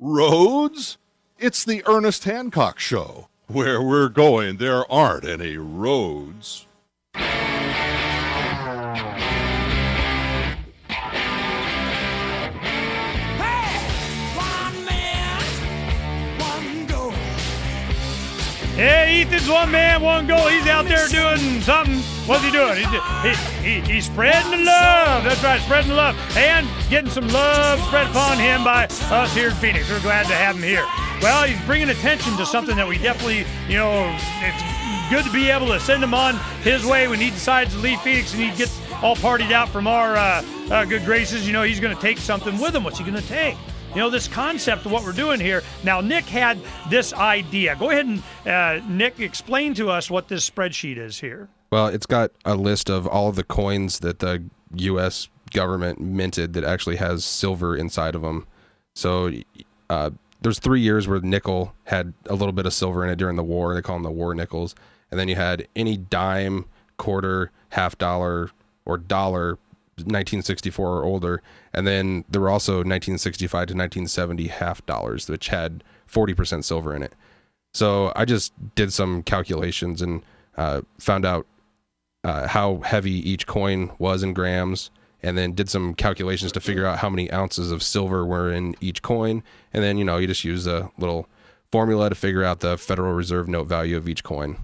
Roads? It's the Ernest Hancock Show. Where we're going, there aren't any roads. Yeah, Ethan's one man, one goal. He's out there doing something. What's he doing? He's spreading the love. That's right, spreading the love. And getting some love spread upon him by us here in Phoenix. We're glad to have him here. Well, he's bringing attention to something that we definitely, it's good to be able to send him on his way when he decides to leave Phoenix and he gets all partied out from our good graces. He's going to take something with him. What's he going to take? This concept of what we're doing here. Now, Nick had this idea. Go ahead and, Nick, explain to us what this spreadsheet is here. Well, it's got a list of all of the coins that the U.S. government minted that actually has silver inside of them. So there's 3 years where nickel had a little bit of silver in it during the war. They call them the war nickels. And then you had any dime, quarter, half dollar, or dollar 1964 or older, and then there were also 1965 to 1970 half dollars, which had 40% silver in it. So I just did some calculations and found out how heavy each coin was in grams, and then did some calculations to figure out how many ounces of silver were in each coin, and then you just use a little formula to figure out the Federal Reserve note value of each coin.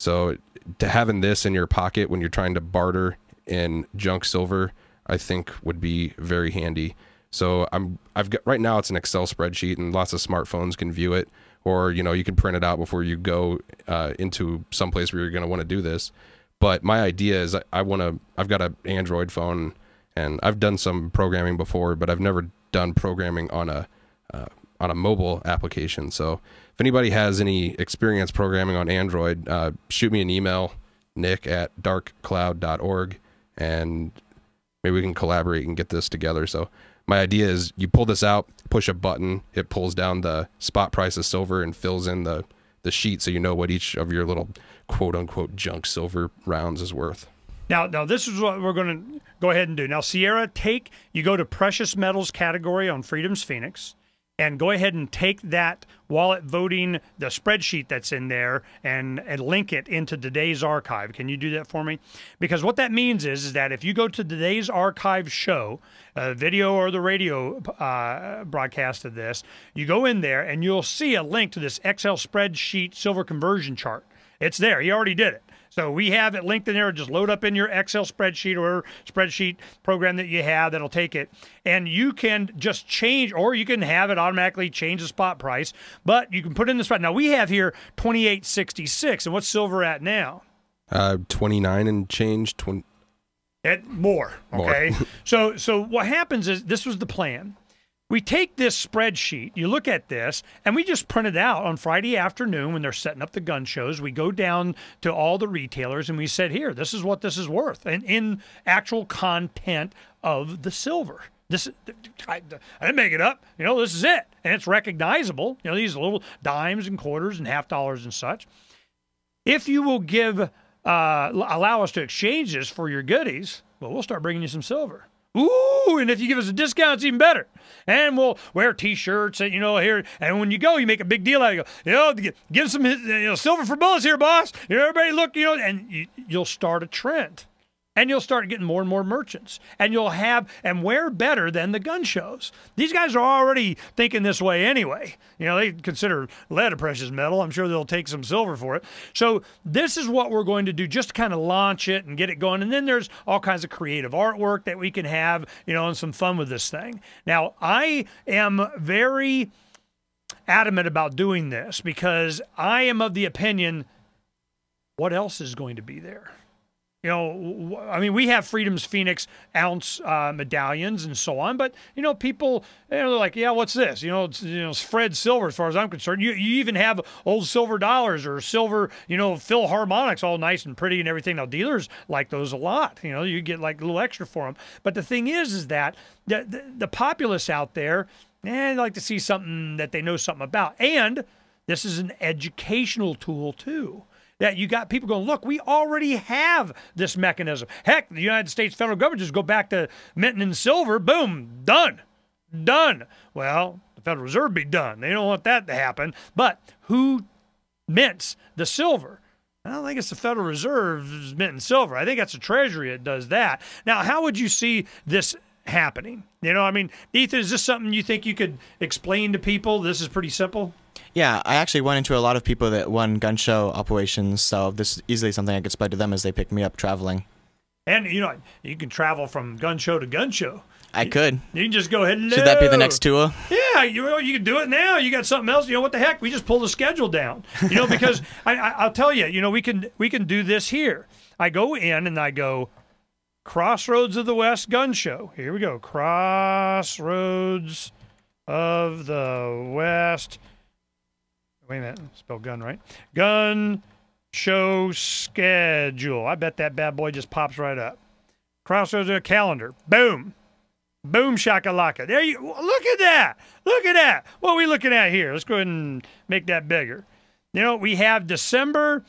So to having this in your pocket when you're trying to barter in junk silver, I think would be very handy. So I've got right now, it's an Excel spreadsheet, and lots of smartphones can view it, or you can print it out before you go into some place where you're going to want to do this. But my idea is I've got an Android phone, and I've done some programming before, but I've never done programming on a mobile application. So if anybody has any experience programming on Android, shoot me an email, nick@darkcloud.org, and maybe we can collaborate and get this together. So my idea is you pull this out, push a button, it pulls down the spot price of silver and fills in the sheet so you know what each of your little quote-unquote junk silver rounds is worth. Now this is what we're going to go ahead and do. Now, Sierra, you go to precious metals category on Freedom's Phoenix, and go ahead and take that wallet voting, the spreadsheet that's in there, and link it into today's archive. Can you do that for me? Because what that means is that if you go to today's archive show, video or the radio broadcast of this, you go in there and you'll see a link to this Excel spreadsheet silver conversion chart. It's there. He already did it. So we have it linked in there. Just load up in your Excel spreadsheet or spreadsheet program that you have that'll take it. And you can just change, or you can have it automatically change the spot price. But you can put in the spot. Now we have here 28.66. And what's silver at now? 29 and change. More. Okay. So what happens is, this was the plan. We take this spreadsheet, you look at this, and we just print it out on Friday afternoon when they're setting up the gun shows. We go down to all the retailers and we said, here, this is what this is worth, and in actual content of the silver. I didn't make it up. This is it. And it's recognizable. These little dimes and quarters and half dollars and such. If you will allow us to exchange this for your goodies, well, we'll start bringing you some silver. Ooh, and if you give us a discount, it's even better. And we'll wear T-shirts, and here. And when you go, you make a big deal out of it. Give some silver for bullets here, boss. Everybody look, and you'll start a trend. And you'll start getting more and more merchants. And you'll have, and where better than the gun shows? These guys are already thinking this way anyway. They consider lead a precious metal. I'm sure they'll take some silver for it. So this is what we're going to do, just to kind of launch it and get it going. And then there's all kinds of creative artwork that we can have, and some fun with this thing. Now, I am very adamant about doing this because I am of the opinion, what else is going to be there? We have Freedom's Phoenix ounce medallions and so on, but people, they're like, yeah, what's this? It's Fred silver as far as I'm concerned. You even have old silver dollars or silver, Philharmonics, all nice and pretty and everything. Now dealers like those a lot. You get like a little extra for them. But the thing is that the populace out there, they like to see something that they know something about, and this is an educational tool too. That you got people going, look, we already have this mechanism. Heck, the United States federal government just go back to minting in silver. Boom, done. Well, the Federal Reserve be done. They don't want that to happen. But who mints the silver? I don't think it's the Federal Reserve that's minting silver. I think that's the Treasury that does that. Now, how would you see this happening? I mean, Ethan, is this something you think you could explain to people? This is pretty simple. Yeah, I actually went into a lot of people that run gun show operations, so this is easily something I could spread to them as they pick me up traveling. And, you can travel from gun show to gun show. I could. You can just go ahead and... Should that be the next tour? Yeah, you can do it now. You got something else. What the heck? We just pull the schedule down. Because I'll tell you, we can do this here. I go in and I go, Crossroads of the West Gun Show. Here we go. Crossroads of the West. Wait a minute. Spell gun right. Gun show schedule. I bet that bad boy just pops right up. Crossroads of the calendar. Boom. Boom shakalaka. There you look at that. Look at that. What are we looking at here? Let's go ahead and make that bigger. We have December,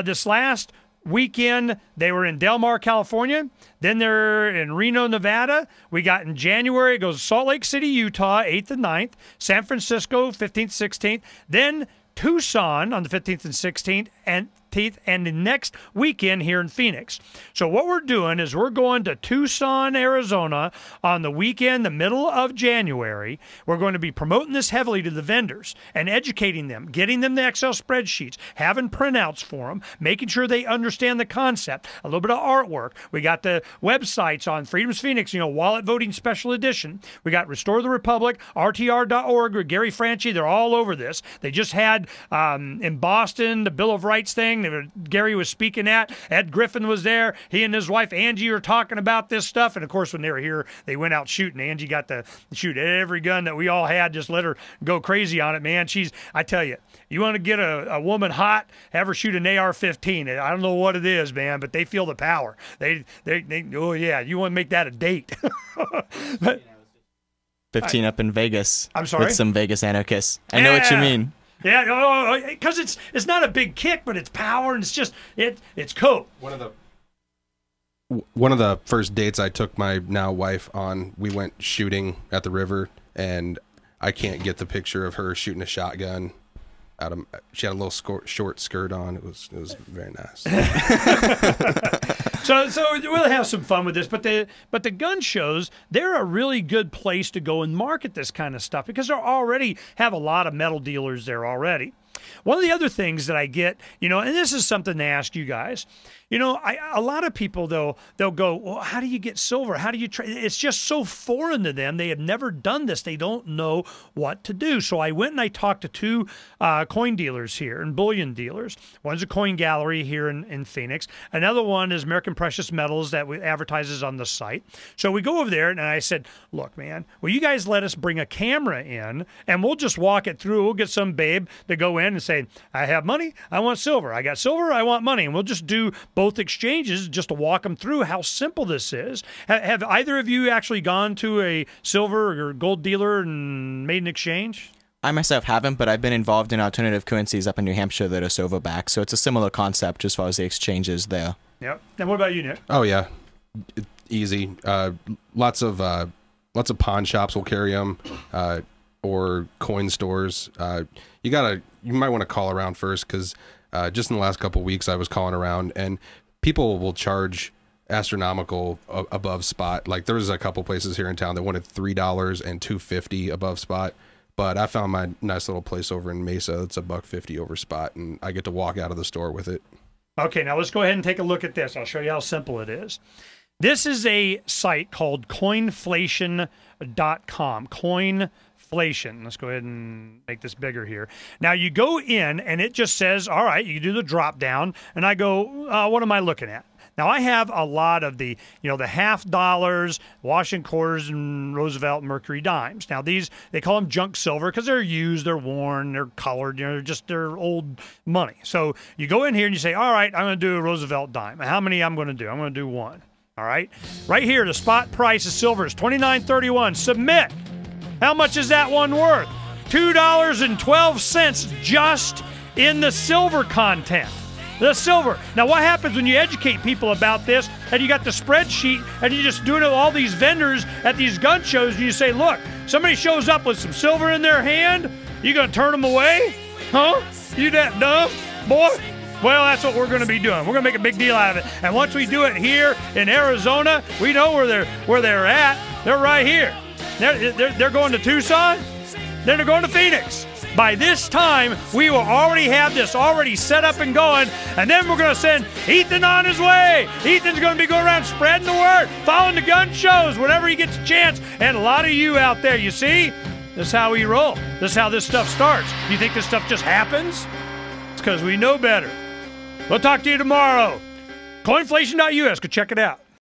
this last weekend, they were in Del Mar, California. Then they're in Reno, Nevada. We got in January, it goes to Salt Lake City, Utah, 8th and 9th. San Francisco, 15th, 16th. Then Tucson on the 15th and 16th. And the next weekend here in Phoenix. So what we're doing is we're going to Tucson, Arizona on the weekend, the middle of January. We're going to be promoting this heavily to the vendors and educating them, getting them the Excel spreadsheets, having printouts for them, making sure they understand the concept, a little bit of artwork. We got the websites on Freedom's Phoenix, wallet voting special edition. We got Restore the Republic, RTR.org, or Gary Franchi. They're all over this. They just had in Boston the Bill of Rights thing. Gary was speaking at. Ed Griffin was there. He and his wife Angie were talking about this stuff. And of course, when they were here, they went out shooting. Angie got to shoot every gun that we all had. Just let her go crazy on it, man. I tell you, you want to get a woman hot, have her shoot an AR-15. I don't know what it is, man, but they feel the power. They oh yeah, you want to make that a date. But, 15 up in Vegas. I'm sorry? With some Vegas anarchists. I know what you mean. Yeah, because it's not a big kick, but it's power, and it's just it's cool. One of the first dates I took my now wife on, we went shooting at the river, and I can't get the picture of her shooting a shotgun. She had a little short skirt on. It was very nice. So we'll have some fun with this, but the gun shows, they're a really good place to go and market this kind of stuff because they already have a lot of metal dealers there already. One of the other things that I get, and this is something to ask you guys, a lot of people, they'll go, well, how do you get silver? How do you trade? It's just so foreign to them. They have never done this. They don't know what to do. So I went and I talked to two coin dealers here and bullion dealers. One's a coin gallery here in Phoenix. Another one is American Precious Metals that advertises on the site. So we go over there and I said, look, man, will you guys let us bring a camera in and we'll just walk it through. We'll get some babe to go in and say, I have money. I want silver. I got silver. I want money. And we'll just do both exchanges just to walk them through how simple this is. Have either of you actually gone to a silver or gold dealer and made an exchange? I myself haven't, but I've been involved in alternative currencies up in New Hampshire that are silver backed, so it's a similar concept as far as the exchanges there. Yep. And what about you, Nick? Oh yeah, easy. Lots of pawn shops will carry them, or coin stores. You might want to call around first because just in the last couple of weeks I was calling around and people will charge astronomical above spot. Like there was a couple places here in town that wanted $3 and $2.50 above spot, but I found my nice little place over in Mesa. It's $1.50 over spot, and I get to walk out of the store with it. Okay, now let's go ahead and take a look at this. I'll show you how simple it is. This is a site called coinflation.com. Coinflation. Let's go ahead and make this bigger here. Now you go in and it just says, all right, you do the drop down, and I go, what am I looking at? Now I have a lot of the, the half dollars, Washington quarters, and Roosevelt Mercury dimes. Now these, they call them junk silver because they're used, they're worn, they're colored, they're old money. So you go in here and you say, all right, I'm going to do a Roosevelt dime. How many I'm going to do? I'm going to do one. All right. Right here, the spot price of silver is $29.31. Submit. How much is that one worth? $2.12 just in the silver content. The silver. Now, what happens when you educate people about this and you got the spreadsheet and you're just doing it with all these vendors at these gun shows and you say, look, Somebody shows up with some silver in their hand, you going to turn them away? Huh? You that dumb? Boy? Well, that's what we're going to be doing. We're going to make a big deal out of it. And once we do it here in Arizona, we know where they're at. They're right here. They're going to Tucson. Then they're going to Phoenix. By this time, we will already have this already set up and going, and then we're going to send Ethan on his way. Ethan's going to be going around spreading the word, following the gun shows whenever he gets a chance. And a lot of you out there, you see, this is how we roll. This is how this stuff starts. You think this stuff just happens? It's because we know better. We'll talk to you tomorrow. Coinflation.us. Go check it out.